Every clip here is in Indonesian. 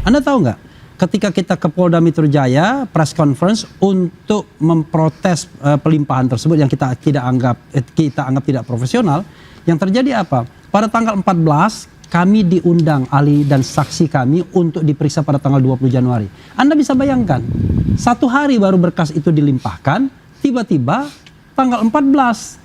Anda tahu nggak? Ketika kita ke Polda Metro Jaya press conference untuk memprotes pelimpahan tersebut yang kita anggap tidak profesional, yang terjadi apa? Pada tanggal 14 kami diundang ahli dan saksi kami untuk diperiksa pada tanggal 20 Januari. Anda bisa bayangkan, 1 hari baru berkas itu dilimpahkan, tiba-tiba tanggal 14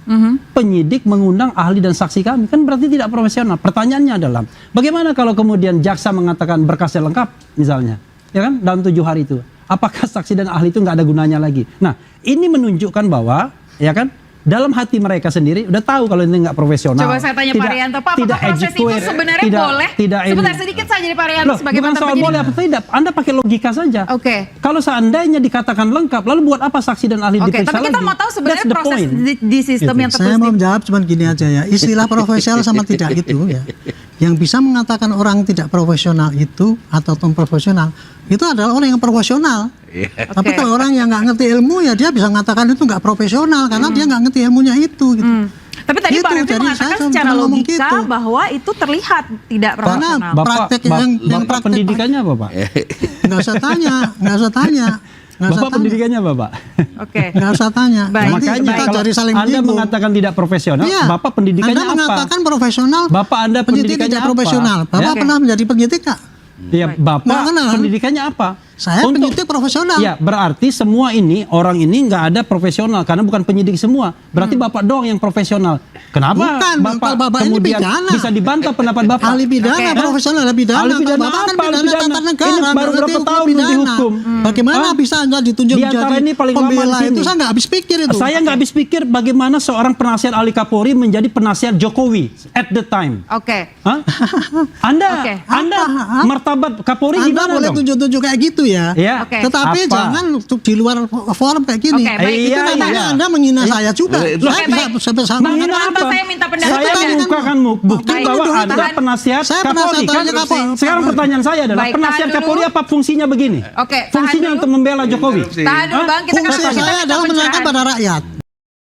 penyidik mengundang ahli dan saksi kami. Kan berarti tidak profesional. Pertanyaannya adalah, bagaimana kalau kemudian jaksa mengatakan berkasnya lengkap misalnya, ya kan, dalam 7 hari itu, apakah saksi dan ahli itu nggak ada gunanya lagi? Nah, ini menunjukkan bahwa, ya kan, dalam hati mereka sendiri udah tahu kalau ini nggak profesional. Coba saya tanya Pak Rianto, Pak, apakah proses itu sebenarnya boleh? Sebentar sedikit saja dari Pak Rianto sebagai bukan soal boleh apa tidak, Anda pakai logika saja. Oke. Kalau seandainya dikatakan lengkap, lalu buat apa saksi dan ahli diperiksa lagi? Tapi kita mau tahu sebenarnya proses di sistem yang tertulis. Saya mau menjawab cuma gini aja ya, istilah profesional sama tidak itu ya. Yang bisa mengatakan orang tidak profesional itu atau profesional itu adalah orang yang profesional. Tapi kalau orang yang nggak ngerti ilmu ya dia bisa mengatakan itu nggak profesional karena dia nggak ngerti ilmunya itu. Gitu. Tapi tadi Pak Refli mengatakan secara logika bahwa itu terlihat tidak profesional. Karena praktek yang Bapak pendidikannya apa, Pak? Nggak usah tanya, nggak usah tanya. Bapak pendidikannya apa, Pak? Oke. Nggak usah tanya. Makanya kalau Anda mengatakan tidak profesional, Bapak pendidikannya apa? Anda mengatakan profesional, Bapak Anda pendidikannya tidak profesional. Bapak pernah menjadi penyidik nggak? Ya, Bapak pendidikannya apa? Saya penyidik profesional. Ya, berarti semua ini, orang ini nggak ada profesional karena bukan penyidik semua. Berarti Bapak doang yang profesional. Kenapa bukan, Bapak kemudian bisa dibantah pendapat Bapak? Ahli pidana, profesional ahli pidana. Ahli pidana apa? Pidana tata negara. Ini baru berapa tahun dihukum? Bagaimana bisa Anda ditunjuk menjadi pembela itu? Saya nggak habis pikir itu. Saya nggak habis pikir bagaimana seorang penasihat ahli Kapolri menjadi penasihat Jokowi at the time. Oke. Anda martabat Kapolri gimana dong? Anda boleh tunjuk-tunjuk kayak gitu ya. Tetapi jangan di luar forum kayak gini. Itu namanya Anda menghina saya juga. Menghina apa? Saya minta pendapat. Saya membukakan bukti bahwa Anda penasihat Kapolri. Sekarang pertanyaan saya adalah penasihat Kapolri apa fungsinya begini? Fungsinya untuk membela Jokowi. Tahan dulu Bang, kita fungsi saya adalah menerangkan pada rakyat.